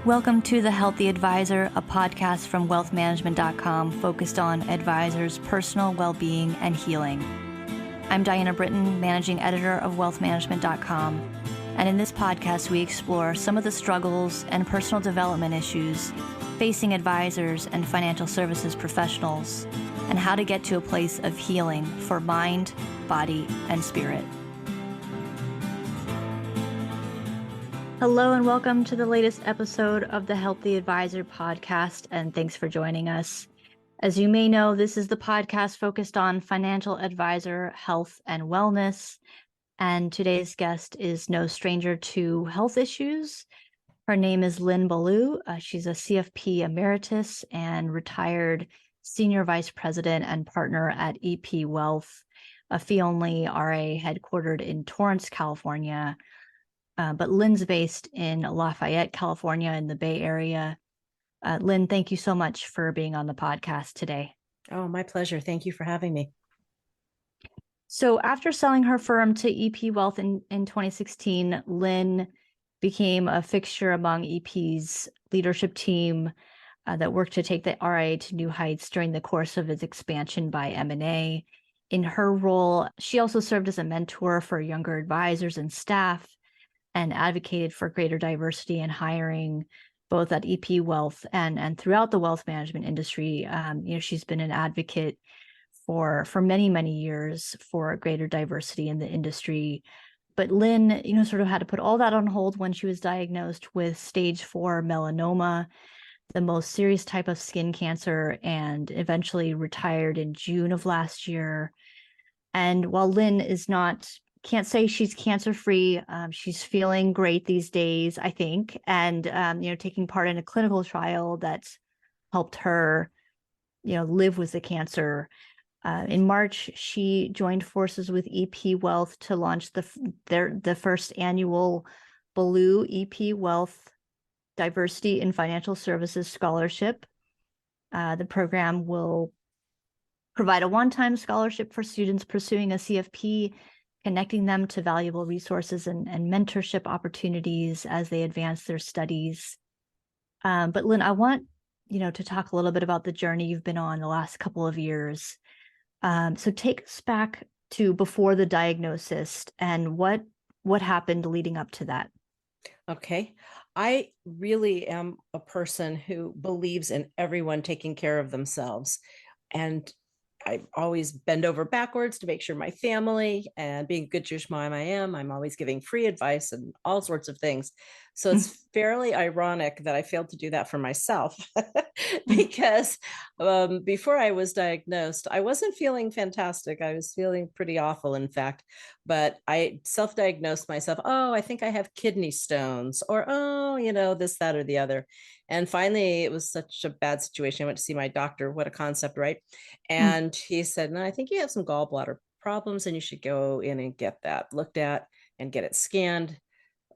Welcome to The Healthy Advisor, a podcast from WealthManagement.com focused on advisors' personal well-being and healing. I'm Diana Britton, managing editor of WealthManagement.com, and in this podcast we explore some of the struggles and personal development issues facing advisors and financial services professionals, and how to get to a place of healing for mind, body, and spirit. Hello and welcome to the latest episode of the Healthy Advisor podcast, and thanks for joining us. As you may know, this is the podcast focused on financial advisor health and wellness, and today's guest is no stranger to health issues. Her name is Lynn Ballou. She's a CFP Emeritus and retired Senior Vice President and Partner at EP Wealth, a fee-only RA headquartered in Torrance, California. But Lynn's based in Lafayette, California, in the Bay Area. Lynn, thank you so much for being on the podcast today. Oh, my pleasure. Thank you for having me. So after selling her firm to EP Wealth in 2016, Lynn became a fixture among EP's leadership team that worked to take the RIA to new heights during the course of its expansion by M&A. In her role, she also served as a mentor for younger advisors and staff, and advocated for greater diversity in hiring, both at EP Wealth and throughout the wealth management industry. She's been an advocate for many, many years for greater diversity in the industry. But Lynn, sort of had to put all that on hold when she was diagnosed with stage 4 melanoma, the most serious type of skin cancer, and eventually retired in June of last year. And while Lynn can't say she's cancer-free. She's feeling great these days, I think, and taking part in a clinical trial that's helped her, live with the cancer. In March, she joined forces with EP Wealth to launch the first annual Ballou EP Wealth Diversity in Financial Services Scholarship. The program will provide a one-time scholarship for students pursuing a CFP, connecting them to valuable resources and mentorship opportunities as they advance their studies. But Lynn, I want, to talk a little bit about the journey you've been on the last couple of years. So take us back to before the diagnosis and what happened leading up to that. Okay. I really am a person who believes in everyone taking care of themselves. And I always bend over backwards to make sure my family, and being a good Jewish mom I'm always giving free advice and all sorts of things. So it's fairly ironic that I failed to do that for myself because before I was diagnosed, I wasn't feeling fantastic. I was feeling pretty awful, in fact, but I self-diagnosed myself. Oh, I think I have kidney stones, or, this, that, or the other. And finally, it was such a bad situation. I went to see my doctor. What a concept, right? And he said, no, I think you have some gallbladder problems and you should go in and get that looked at and get it scanned.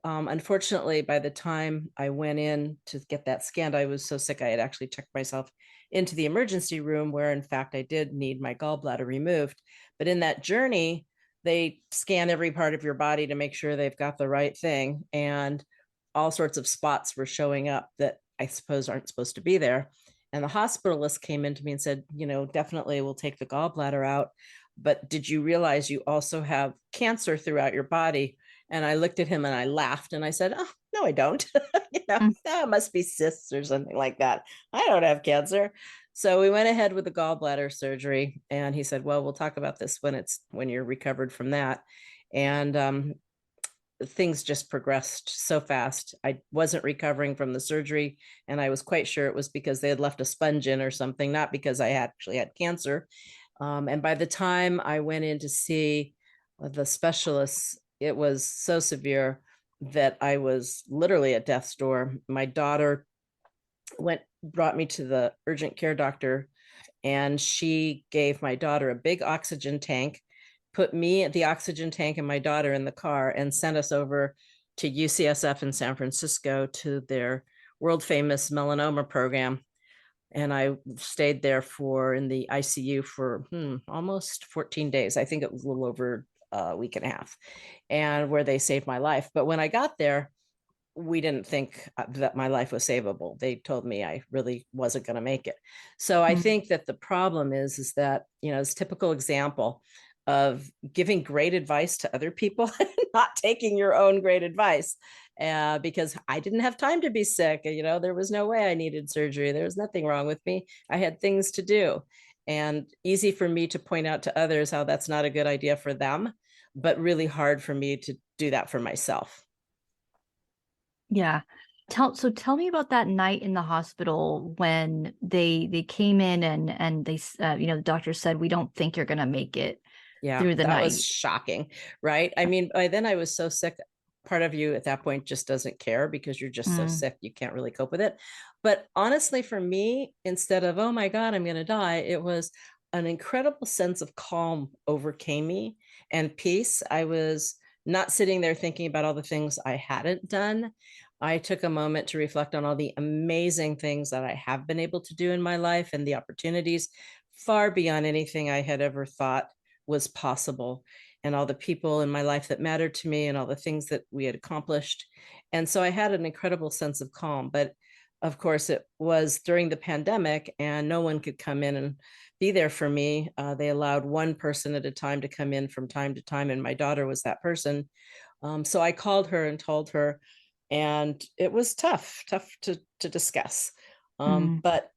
Unfortunately, by the time I went in to get that scanned, I was so sick I had actually checked myself into the emergency room, where in fact I did need my gallbladder removed. But in that journey, they scan every part of your body to make sure they've got the right thing. And all sorts of spots were showing up that I suppose aren't supposed to be there. And the hospitalist came into me and said, definitely we'll take the gallbladder out. But did you realize you also have cancer throughout your body? And I looked at him and I laughed and I said, oh, no, I don't. That must be cysts or something like that. I don't have cancer. So we went ahead with the gallbladder surgery. And he said, well, we'll talk about this when you're recovered from that. And things just progressed so fast. I wasn't recovering from the surgery, and I was quite sure it was because they had left a sponge in or something, not because I actually had cancer. And by the time I went in to see the specialists, it was so severe that I was literally at death's door. My daughter brought me to the urgent care doctor, and she gave my daughter a big oxygen tank, put me at the oxygen tank and my daughter in the car, and sent us over to UCSF in San Francisco to their world famous melanoma program. And I stayed there in the ICU for almost 14 days. I think it was a little over a week and a half, and where they saved my life. But when I got there, we didn't think that my life was savable. They told me I really wasn't going to make it. So I Mm. think that the problem is that, it's typical example of giving great advice to other people and not taking your own great advice. Because I didn't have time to be sick. There was no way I needed surgery. There was nothing wrong with me. I had things to do. And easy for me to point out to others how that's not a good idea for them, but really hard for me to do that for myself. Yeah. Tell me about that night in the hospital when they came in and the doctor said, we don't think you're going to make it Yeah, through the that was night. shocking, right? I mean, by then I was so sick. Part of you at that point just doesn't care because you're just so Mm, sick, you can't really cope with it. But honestly, for me, instead of, oh my God, I'm going to die, it was an incredible sense of calm overcame me and peace. I was not sitting there thinking about all the things I hadn't done. I took a moment to reflect on all the amazing things that I have been able to do in my life and the opportunities far beyond anything I had ever thought was possible, and all the people in my life that mattered to me and all the things that we had accomplished. And so I had an incredible sense of calm. But of course, it was during the pandemic and no one could come in and be there for me. They allowed one person at a time to come in from time to time, and my daughter was that person. So I called her and told her, and it was tough to discuss. mm, But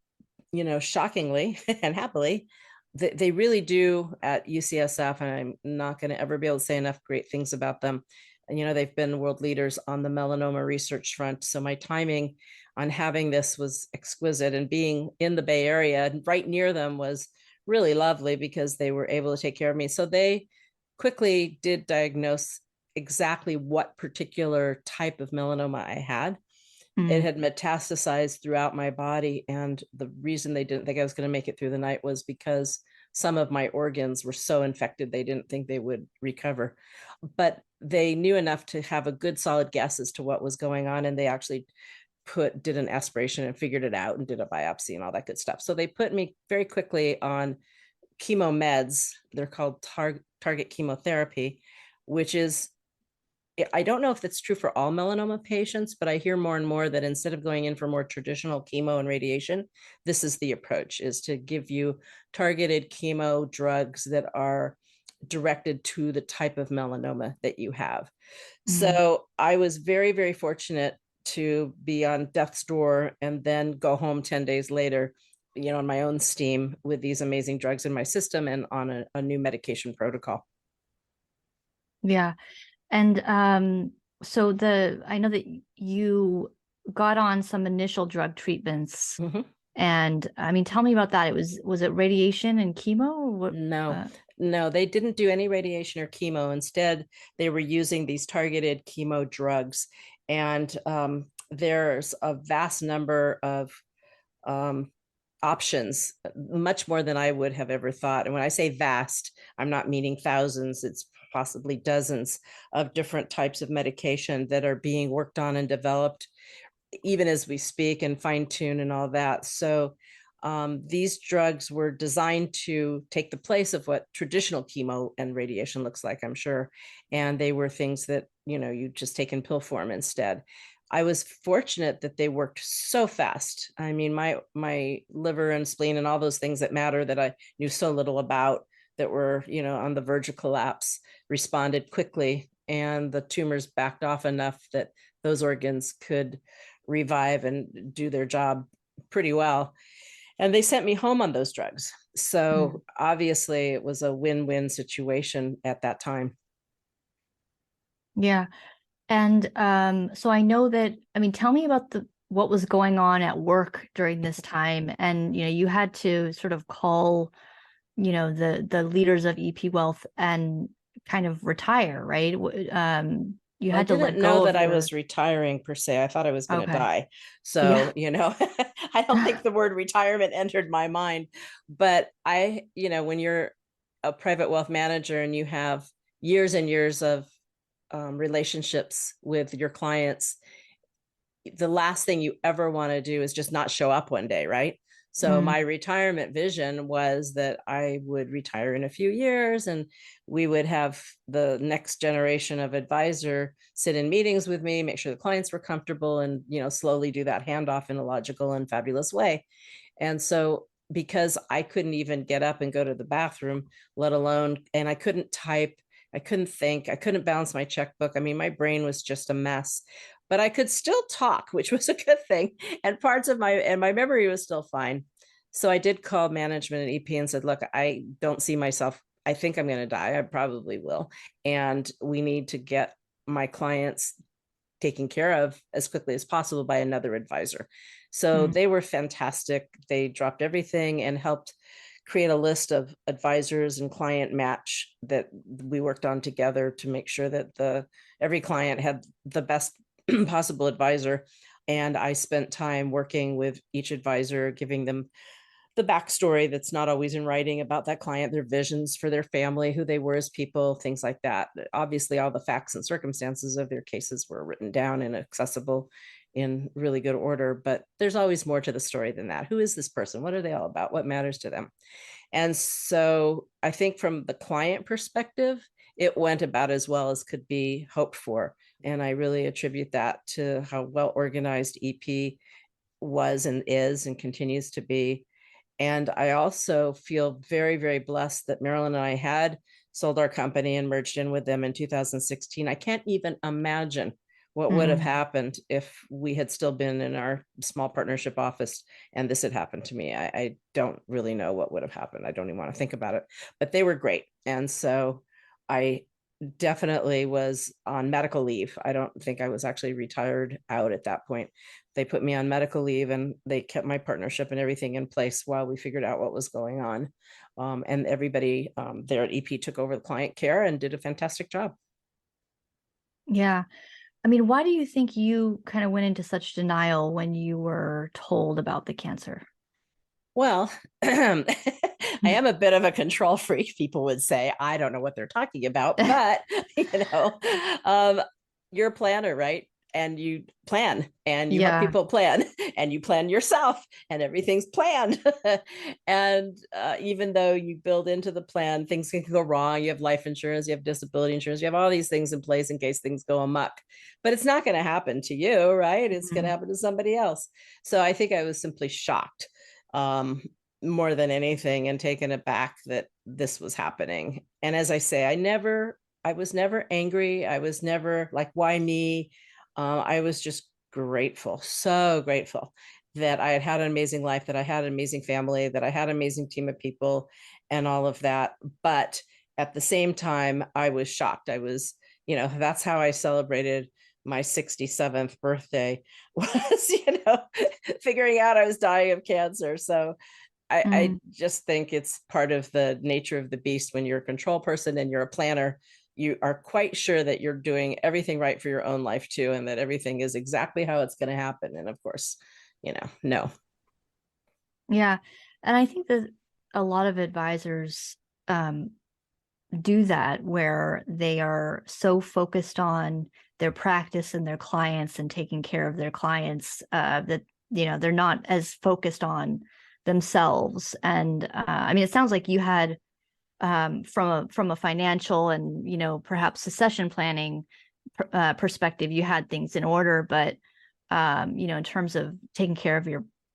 shockingly and happily, they really do at UCSF, and I'm not going to ever be able to say enough great things about them. And, they've been world leaders on the melanoma research front. So my timing on having this was exquisite, and being in the Bay Area and right near them was really lovely because they were able to take care of me. So they quickly did diagnose exactly what particular type of melanoma I had. It mm. had metastasized throughout my body. And the reason they didn't think I was going to make it through the night was because some of my organs were so infected, they didn't think they would recover. But they knew enough to have a good solid guess as to what was going on. And they actually did an aspiration and figured it out and did a biopsy and all that good stuff. So they put me very quickly on chemo meds. They're called target chemotherapy, which is, I don't know if that's true for all melanoma patients, but I hear more and more that instead of going in for more traditional chemo and radiation, this is the approach, is to give you targeted chemo drugs that are directed to the type of melanoma that you have. Mm. So I was very, very fortunate to be on death's door and then go home 10 days later, on my own steam with these amazing drugs in my system and on a new medication protocol. Yeah. And so I know that you got on some initial drug treatments, Mhm. and I mean, tell me about that. Was it radiation and chemo? Or what? No, Uh, no, they didn't do any radiation or chemo. Instead, they were using these targeted chemo drugs. And there's a vast number of um, options, much more than I would have ever thought. And when I say vast, I'm not meaning thousands, it's possibly dozens of different types of medication that are being worked on and developed even as we speak, and fine tune and all that. So these drugs were designed to take the place of what traditional chemo and radiation looks like, I'm sure. And they were things that, you just take in pill form instead. I was fortunate that they worked so fast. I mean, my liver and spleen and all those things that matter that I knew so little about, that were, on the verge of collapse, responded quickly, and the tumors backed off enough that those organs could revive and do their job pretty well. And they sent me home on those drugs. mm, So obviously it was a win-win situation at that time. yeah. And so I know that, I mean, tell me about the what was going on at work during this time. And you had to sort of call, the leaders of EP Wealth and kind of retire, right? You Well, I had to didn't let know go that of I your. was retiring per se. I thought I was going to Okay. die. Yeah. So, I don't think the word retirement entered my mind. But when you're a private wealth manager and you have years and years of relationships with your clients, the last thing you ever want to do is just not show up one day, right? So my retirement vision was that I would retire in a few years, and we would have the next generation of advisor sit in meetings with me, make sure the clients were comfortable, and, slowly do that handoff in a logical and fabulous way. And so because I couldn't even get up and go to the bathroom, let alone, and I couldn't type, I couldn't think, I couldn't balance my checkbook. I mean, my brain was just a mess, but I could still talk, which was a good thing. And parts of my memory was still fine. So I did call management at EP and said, look, I don't see myself. I think I'm going to die. I probably will. And we need to get my clients taken care of as quickly as possible by another advisor. So they were fantastic. They dropped everything and helped create a list of advisors and client match that we worked on together to make sure that every client had the best possible advisor. And I spent time working with each advisor, giving them the backstory that's not always in writing about that client, their visions for their family, who they were as people, things like that. Obviously, all the facts and circumstances of their cases were written down and accessible in really good order, but there's always more to the story than that. Who is this person? What are they all about? What matters to them? And so I think from the client perspective, it went about as well as could be hoped for. And I really attribute that to how well organized EP was and is and continues to be. And I also feel very, very blessed that Marilyn and I had sold our company and merged in with them in 2016. I can't even imagine what would have happened if we had still been in our small partnership office and this had happened to me. I don't really know what would have happened. I don't even want to think about it, but they were great. And so I definitely was on medical leave. I don't think I was actually retired out at that point. They put me on medical leave and they kept my partnership and everything in place while we figured out what was going on. And everybody there at EP took over the client care and did a fantastic job. Yeah. I mean, why do you think you kind of went into such denial when you were told about the cancer? Well, I am a bit of a control freak, people would say. I don't know what they're talking about, but you're a planner, right? And you plan and you help Yeah. people plan and you plan yourself and everything's planned. And even though you build into the plan, things can go wrong. You have life insurance, you have disability insurance, you have all these things in place in case things go amok, but it's not going to happen to you, right? It's going to happen to somebody else. So I think I was simply shocked more than anything and taken aback that this was happening. And as I say, I was never angry. I was never like, why me? I was just grateful, so grateful that I had an amazing life, that I had an amazing family, that I had an amazing team of people and all of that. But at the same time, I was shocked. I was, that's how I celebrated my 67th birthday was, figuring out I was dying of cancer. So I just think it's part of the nature of the beast. When you're a control person and you're a planner, you are quite sure that you're doing everything right for your own life too, and that everything is exactly how it's going to happen. And of course, no. Yeah. And I think that a lot of advisors do that, where they are so focused on their practice and their clients and taking care of their clients that, they're not as focused on themselves. And I mean, it sounds like you had from a financial and perhaps succession planning perspective, you had things in order, but in terms of taking care of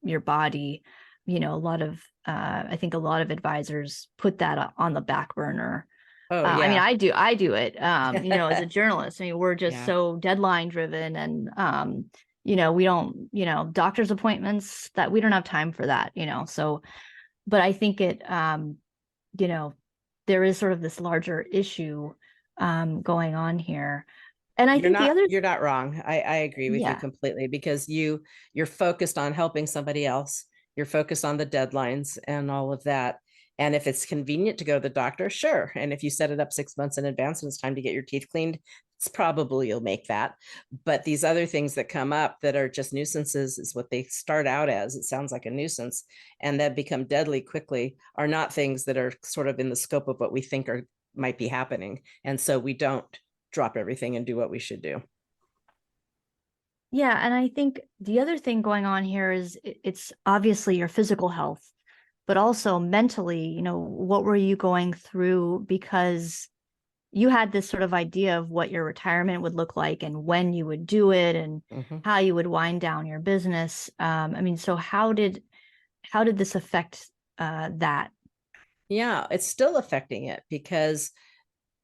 your body, a lot of I think a lot of advisors put that on the back burner. Oh yeah. I mean, I do it as a journalist. I mean, we're just Yeah. so deadline driven, and we don't, doctor's appointments, that we don't have time for that, so. But I think it there is sort of this larger issue going on here. And I think the other, you're not wrong. I agree with you completely, because you're focused on helping somebody else. You're focused on the deadlines and all of that. And if it's convenient to go to the doctor, sure. And if you set it up 6 months in advance and it's time to get your teeth cleaned, it's probably you'll make that. But these other things that come up that are just nuisances, is what they start out as. It sounds like a nuisance and that become deadly quickly, are not things that are sort of in the scope of what we think might be happening. And so we don't drop everything and do what we should do. Yeah, and I think the other thing going on here is it's obviously your physical health, but also mentally, what were you going through? Because you had this sort of idea of what your retirement would look like and when you would do it and Mhm. how you would wind down your business. I mean, so how did this affect that? Yeah, it's still affecting it because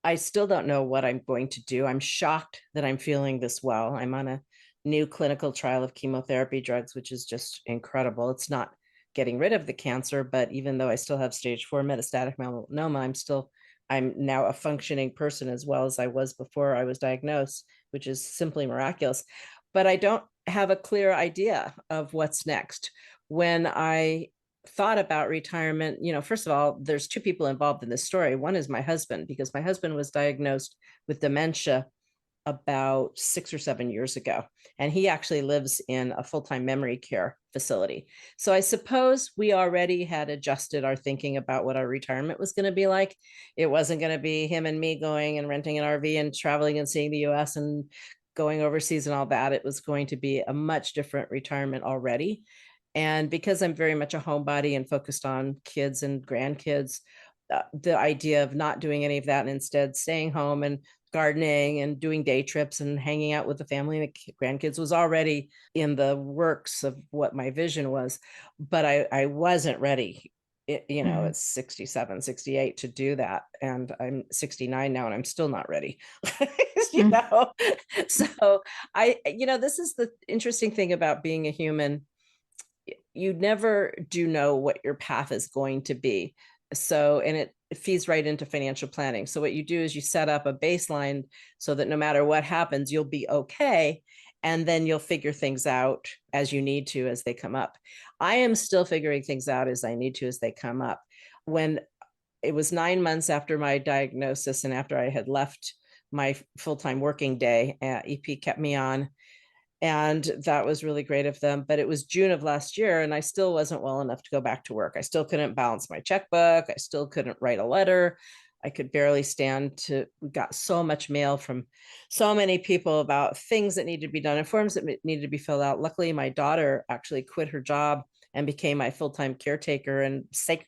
I still don't know what I'm going to do. I'm shocked that I'm feeling this well. I'm on a new clinical trial of chemotherapy drugs, which is just incredible. It's not getting rid of the cancer, but even though I still have stage 4 metastatic melanoma, I'm now a functioning person as well as I was before I was diagnosed, which is simply miraculous. But I don't have a clear idea of what's next. When I thought about retirement, first of all, there's two people involved in this story. One is my husband, because my husband was diagnosed with dementia about 6 or 7 years ago. And he actually lives in a full-time memory care facility. So I suppose we already had adjusted our thinking about what our retirement was going to be like. It wasn't going to be him and me going and renting an RV and traveling and seeing the US and going overseas and all that. It was going to be a much different retirement already. And because I'm very much a homebody and focused on kids and grandkids, the idea of not doing any of that and instead staying home and gardening and doing day trips and hanging out with the family and the grandkids was already in the works of what my vision was. But I wasn't ready. Mhm. It's 67, 68 to do that. And I'm 69 now and I'm still not ready. you Mhm. know? So this is the interesting thing about being a human. You never do know what your path is going to be. So, and it feeds right into financial planning. So what you do is you set up a baseline so that no matter what happens, you'll be okay. And then you'll figure things out as you need to, as they come up. I am still figuring things out as I need to, as they come up. When it was 9 months after my diagnosis and after I had left my full-time working day, EP kept me on, and that was really great of them. But it was June of last year and I still wasn't well enough to go back to work. I still couldn't balance my checkbook. I still couldn't write a letter. I could barely stand to. We got so much mail from so many people about things that needed to be done and forms that needed to be filled out. Luckily, my daughter actually quit her job and became my full-time caretaker and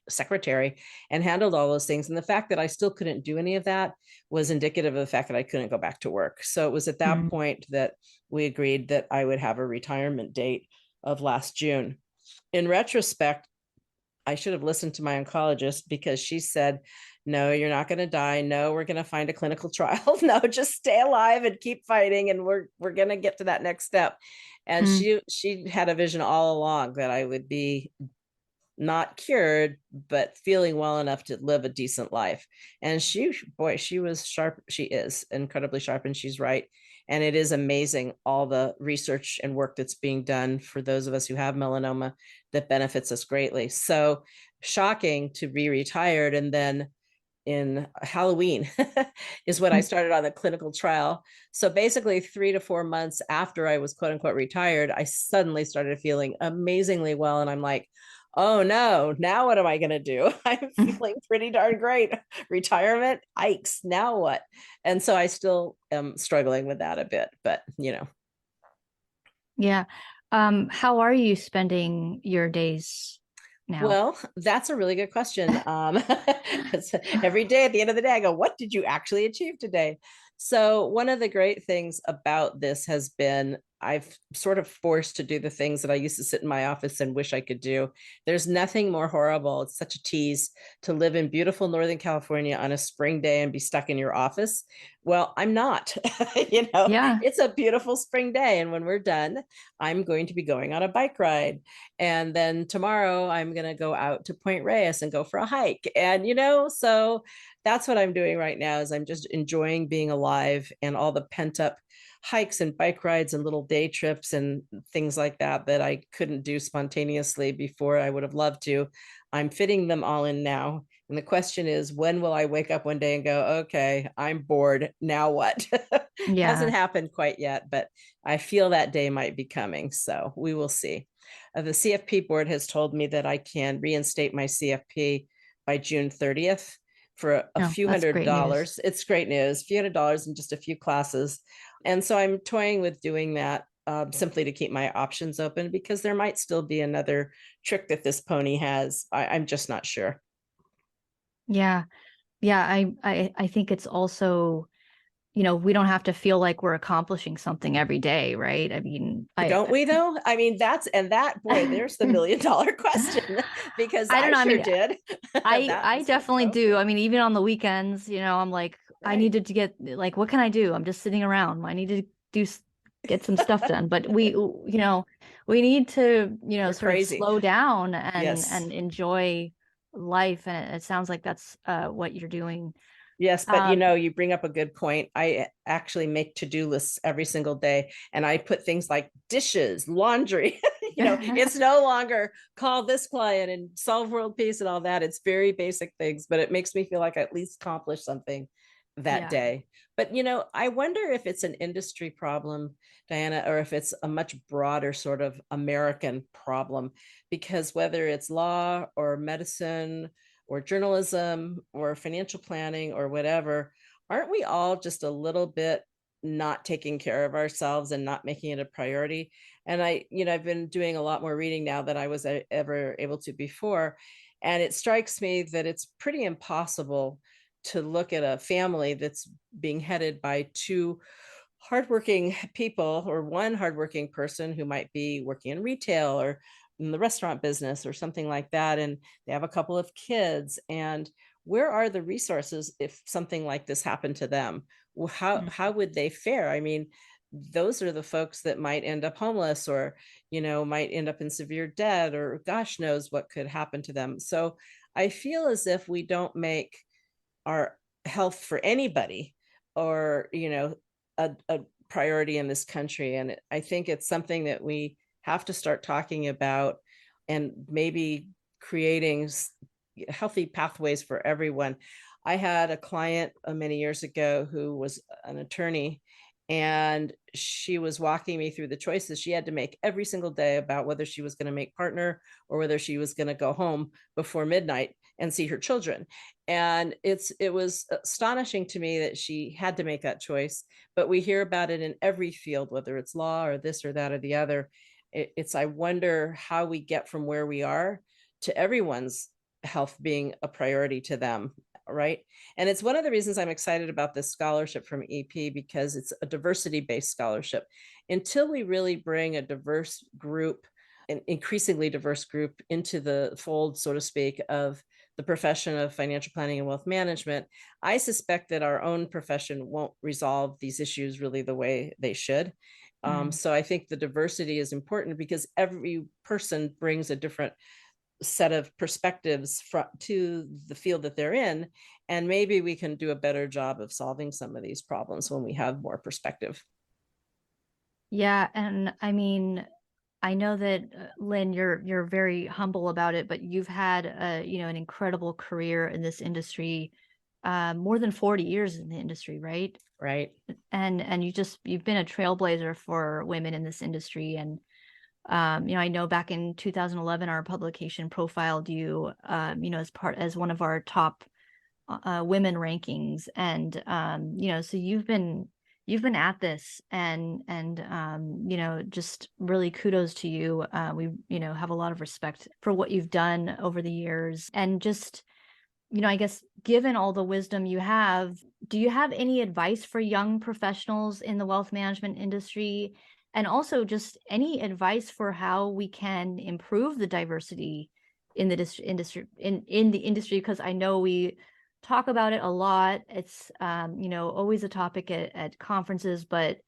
secretary and handled all those things. And the fact that I still couldn't do any of that was indicative of the fact that I couldn't go back to work. So it was at that Mhm. point that we agreed that I would have a retirement date of last June. In retrospect, I should have listened to my oncologist because she said, no, you're not going to die. No, we're going to find a clinical trial. No, just stay alive and keep fighting. And we're going to get to that next step. And Mhm. she had a vision all along that I would be not cured, but feeling well enough to live a decent life. And she was sharp. She is incredibly sharp and she's right. And it is amazing all the research and work that's being done for those of us who have melanoma that benefits us greatly. So shocking to be retired. And then in Halloween is when I started on the clinical trial. So basically 3 to 4 months after I was quote unquote retired, I suddenly started feeling amazingly well. And I'm like, oh no, now what am I going to do? I'm Mhm. feeling pretty darn great. Retirement, hikes, now what? And so I still am struggling with that a bit, but Yeah. How are you spending your days now? Well, that's a really good question. 'Cause every day at the end of the day, I go, what did you actually achieve today? So, one of the great things about this has been I've sort of forced to do the things that I used to sit in my office and wish I could do. There's nothing more horrible. It's such a tease to live in beautiful Northern California on a spring day and be stuck in your office. Well, I'm not. Yeah. It's a beautiful spring day. And when we're done, I'm going to be going on a bike ride. And then tomorrow I'm going to go out to Point Reyes and go for a hike. And, so that's what I'm doing right now is I'm just enjoying being alive and all the pent up hikes and bike rides and little day trips and things like that that I couldn't do spontaneously before. I would have loved to. I'm fitting them all in now. And the question is, when will I wake up one day and go, okay, I'm bored. Now what? Hasn't Yeah. happened quite yet, but I feel that day might be coming. So we will see. The CFP board has told me that I can reinstate my CFP by June 30th for a No, few that's hundred great news. dollars. It's great news, a few $100s and just a few classes. And so I'm toying with doing that. simply to keep my options open, because there might still be another trick that this pony has. I'm just not sure. Yeah. Yeah. I think it's also, we don't have to feel like we're accomplishing something every day, right? I mean, Don't we though? I mean, boy, there's the $1 million question, because I don't I know. I sure mean, did. That I was my definitely do. I focus. mean, even on the weekends, I'm like, I Right. needed to get like, what can I do? I'm just sitting around. I need to do get some stuff done. But we need to, We're sort of crazy. slow down and Yes. enjoy life. And it sounds like that's what you're doing. Yes, but Um, you bring up a good point. I actually make to-do lists every single day, and I put things like dishes, laundry. It's no longer call this client and solve world peace and all that. It's very basic things, but it makes me feel like I at least accomplished something that yeah. day. But I wonder if it's an industry problem, Diana, or if it's a much broader sort of American problem, because whether it's law or medicine or journalism or financial planning or whatever, aren't we all just a little bit not taking care of ourselves and not making it a priority? And I've been doing a lot more reading now than I was ever able to before. And it strikes me that it's pretty impossible to look at a family that's being headed by two hardworking people, or one hardworking person who might be working in retail or in the restaurant business or something like that, and they have a couple of kids, and where are the resources if something like this happened to them? Mm. How would they fare? I mean, those are the folks that might end up homeless, or might end up in severe debt, or gosh knows what could happen to them. So I feel as if we don't make our health for anybody, or a priority in this country. And I think it's something that we have to start talking about, and maybe creating healthy pathways for everyone. I had a client many years ago who was an attorney, and she was walking me through the choices she had to make every single day about whether she was going to make partner or whether she was going to go home before midnight and see her children. And it was astonishing to me that she had to make that choice. But we hear about it in every field, whether it's law or this or that or the other. I wonder how we get from where we are to everyone's health being a priority to them, right? And it's one of the reasons I'm excited about this scholarship from EP, because it's a diversity based scholarship. Until we really bring a diverse group, an increasingly diverse group, into the fold, so to speak, of the profession of financial planning and wealth management, I suspect that our own profession won't resolve these issues really the way they should. Mm. So I think the diversity is important, because every person brings a different set of perspectives to the field that they're in. And maybe we can do a better job of solving some of these problems when we have more perspective. Yeah. And I mean, I know that Lynn, you're very humble about it, but you've had an incredible career in this industry, more than 40 years in the industry, right? Right. And you've been a trailblazer for women in this industry. And I know back in 2011, our publication profiled you, as one of our top women rankings. And so you've been at this, and just really kudos to you. We have a lot of respect for what you've done over the years. And just I guess given all the wisdom you have, do you have any advice for young professionals in the wealth management industry? And also just any advice for how we can improve the diversity in the industry, in the industry? Because I know we talk about it a lot. It's always a topic at conferences, but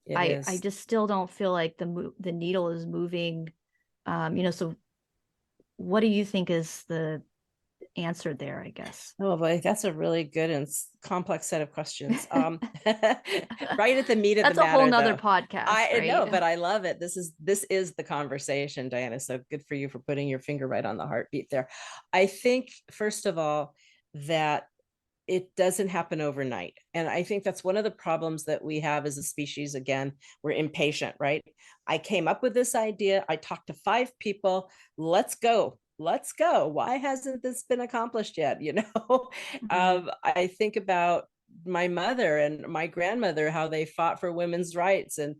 It I is. just still don't feel like the needle is moving. So what do you think is the answer there, I guess? Oh boy, that's a really good and complex set of questions. Right at the meat of the That's a whole matter, nother though. podcast, I know, right? but I love it. This is the conversation, Diana. So good for you for putting your finger right on the heartbeat there. I think, first of all, that it doesn't happen overnight. And I think that's one of the problems that we have as a species. Again, we're impatient, right? I came up with this idea. I talked to 5 people. Let's go. Let's go. Why hasn't this been accomplished yet? Mhm. I think about my mother and my grandmother, how they fought for women's rights, and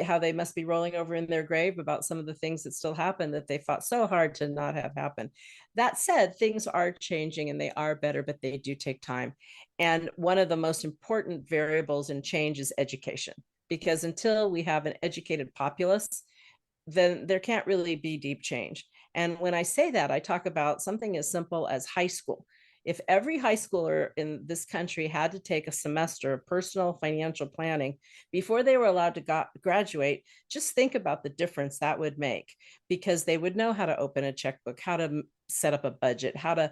how they must be rolling over in their grave about some of the things that still happen that they fought so hard to not have happen. That said, things are changing and they are better, but they do take time. And one of the most important variables in change is education, because until we have an educated populace, then there can't really be deep change. And when I say that, I talk about something as simple as high school. If every high schooler in this country had to take a semester of personal financial planning before they were allowed to graduate, just think about the difference that would make, because they would know how to open a checkbook, how to set up a budget, how to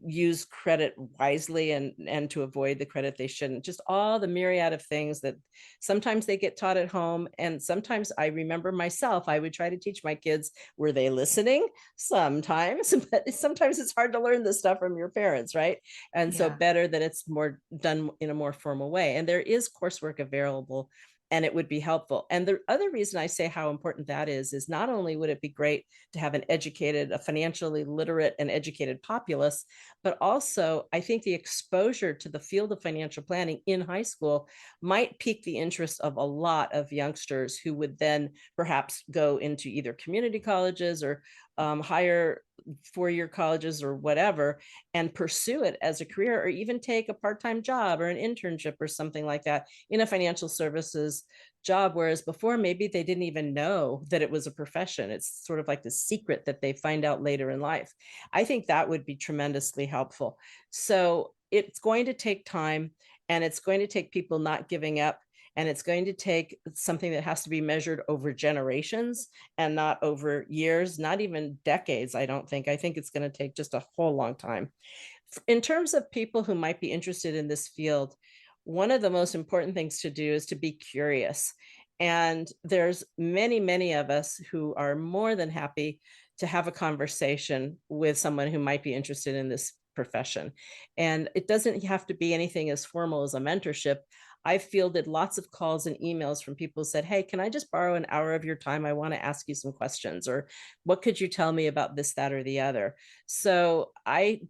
use credit wisely and to avoid the credit they shouldn't, just all the myriad of things that sometimes they get taught at home. And sometimes I remember myself, I would try to teach my kids. Were they listening? Sometimes, but sometimes it's hard to learn this stuff from your parents, right? And so better that it's more done in a more formal way. And there is coursework available, and it would be helpful. And the other reason I say how important that is not only would it be great to have an educated, a financially literate and educated populace, but also I think the exposure to the field of financial planning in high school might pique the interest of a lot of youngsters who would then perhaps go into either community colleges or higher four-year colleges or whatever, and pursue it as a career, or even take a part-time job or an internship or something like that in a financial services job. Whereas before, maybe they didn't even know that it was a profession. It's sort of like the secret that they find out later in life. I think that would be tremendously helpful. So it's going to take time, and it's going to take people not giving up. And it's going to take something that has to be measured over generations and not over years, not even decades, I don't think. I think it's going to take just a whole long time. In terms of people who might be interested in this field, one of the most important things to do is to be curious. And there's many, many of us who are more than happy to have a conversation with someone who might be interested in this profession. And it doesn't have to be anything as formal as a mentorship. I've fielded lots of calls and emails from people who said, hey, can I just borrow an hour of your time? I want to ask you some questions, or what could you tell me about this, that, or the other? So I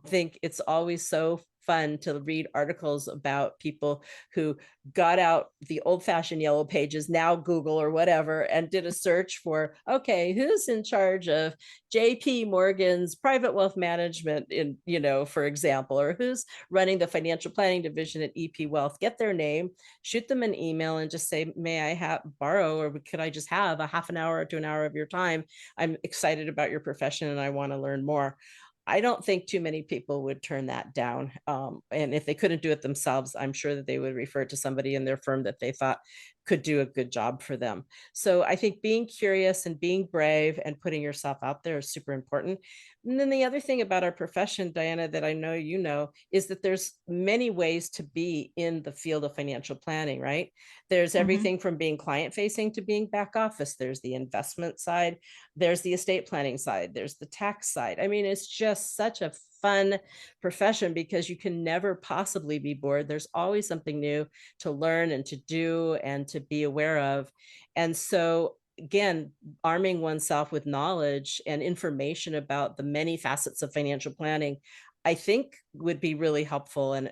think it's always so fun to read articles about people who got out the old-fashioned yellow pages, now Google or whatever, and did a search for, okay, who's in charge of JP Morgan's private wealth management in, for example, or who's running the financial planning division at EP Wealth. Get their name, shoot them an email, and just say, may I borrow, or could I just have a half an hour to an hour of your time? I'm excited about your profession and I want to learn more. I don't think too many people would turn that down. And if they couldn't do it themselves, I'm sure that they would refer to somebody in their firm that they thought could do a good job for them. So I think being curious and being brave and putting yourself out there is super important. And then the other thing about our profession, Diana, that I know you know, is that there's many ways to be in the field of financial planning, right? There's everything from being client facing to being back office. There's the investment side, there's the estate planning side, there's the tax side. I mean, it's just such a fun profession because you can never possibly be bored. There's always something new to learn and to do and to be aware of. And so again, arming oneself with knowledge and information about the many facets of financial planning, I think would be really helpful, and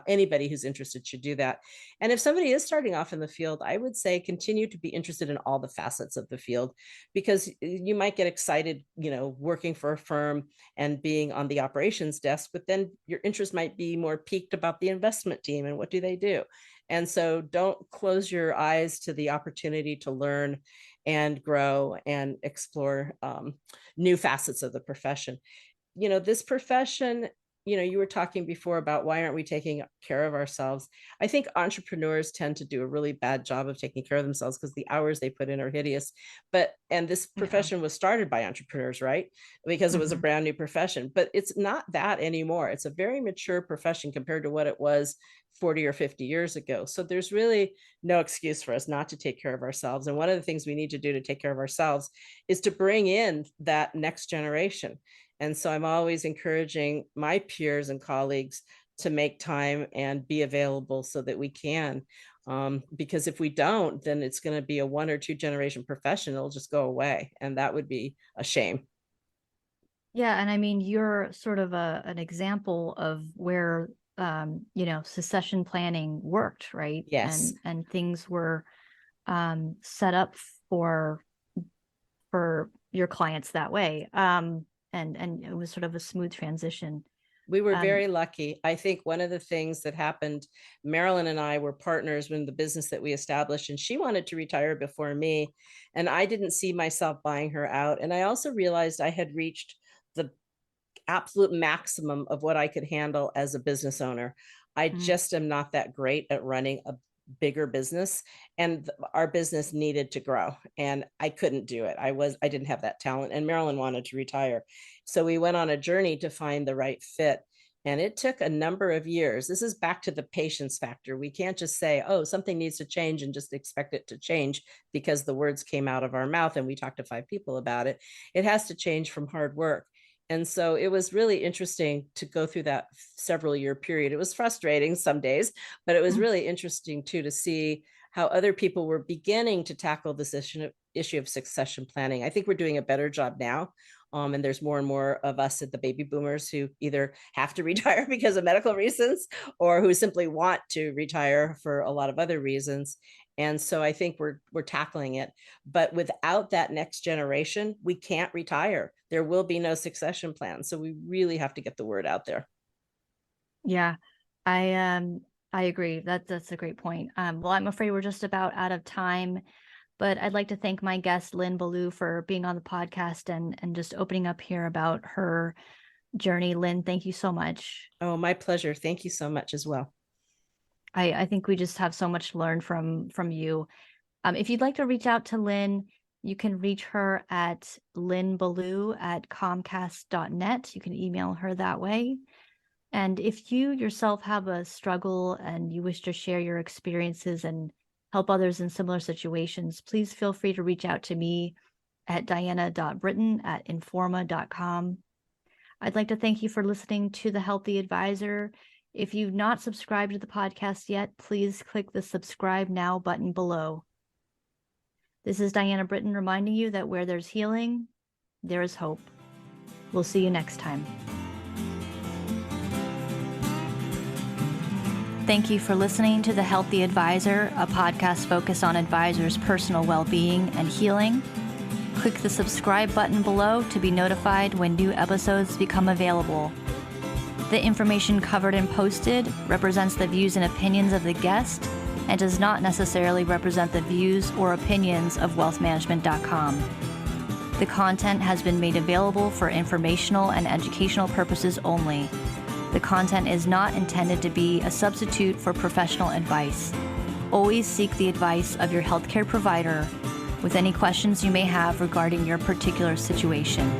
anybody who's interested should do that. And if somebody is starting off in the field, I would say continue to be interested in all the facets of the field, because you might get excited, working for a firm and being on the operations desk, but then your interest might be more piqued about the investment team and what do they do. And so don't close your eyes to the opportunity to learn and grow and explore new facets of the profession. This profession, you were talking before about why aren't we taking care of ourselves? I think entrepreneurs tend to do a really bad job of taking care of themselves because the hours they put in are hideous. And this profession was started by entrepreneurs, right? Because it was a brand new profession, but it's not that anymore. It's a very mature profession compared to what it was 40 or 50 years ago. So there's really no excuse for us not to take care of ourselves. And one of the things we need to do to take care of ourselves is to bring in that next generation. And so I'm always encouraging my peers and colleagues to make time and be available so that we can. Because if we don't, then it's going to be a 1 or 2 generation profession. It'll just go away. And that would be a shame. Yeah. And I mean, you're sort of an example of where succession planning worked, right? Yes. And things were set up for your clients that way. And it was sort of a smooth transition. We were Um, very lucky. I think one of the things that happened, Marilyn and I were partners in the business that we established, and she wanted to retire before me. And I didn't see myself buying her out. And I also realized I had reached the absolute maximum of what I could handle as a business owner. I just am not that great at running a bigger business, and our business needed to grow, and I couldn't do it. I didn't have that talent, and Marilyn wanted to retire. So we went on a journey to find the right fit. And it took a number of years. This is back to the patience factor. We can't just say, oh, something needs to change and just expect it to change because the words came out of our mouth and we talked to 5 people about it. It has to change from hard work. And so it was really interesting to go through that several year period. It was frustrating some days, but it was really interesting too to see how other people were beginning to tackle this issue of succession planning. I think we're doing a better job now. And there's more and more of us at the baby boomers who either have to retire because of medical reasons or who simply want to retire for a lot of other reasons. And so I think we're tackling it. But without that next generation, we can't retire. There will be no succession plan. So we really have to get the word out there. Yeah, I agree. That's a great point. Well, I'm afraid we're just about out of time, but I'd like to thank my guest, Lynn Ballou, for being on the podcast and just opening up here about her journey. Lynn, thank you so much. Oh, my pleasure. Thank you so much as well. I think we just have so much to learn from you. If you'd like to reach out to Lynn, you can reach her at lynnballou@comcast.net. You can email her that way. And if you yourself have a struggle and you wish to share your experiences and help others in similar situations, please feel free to reach out to me at diana.britton@informa.com. I'd like to thank you for listening to The Healthy Advisor. If you've not subscribed to the podcast yet, please click the subscribe now button below. This is Diana Britton reminding you that where there's healing, there is hope. We'll see you next time. Thank you for listening to The Healthy Advisor, a podcast focused on advisors' personal well-being and healing. Click the subscribe button below to be notified when new episodes become available. The information covered and posted represents the views and opinions of the guest and does not necessarily represent the views or opinions of WealthManagement.com. The content has been made available for informational and educational purposes only. The content is not intended to be a substitute for professional advice. Always seek the advice of your healthcare provider with any questions you may have regarding your particular situation.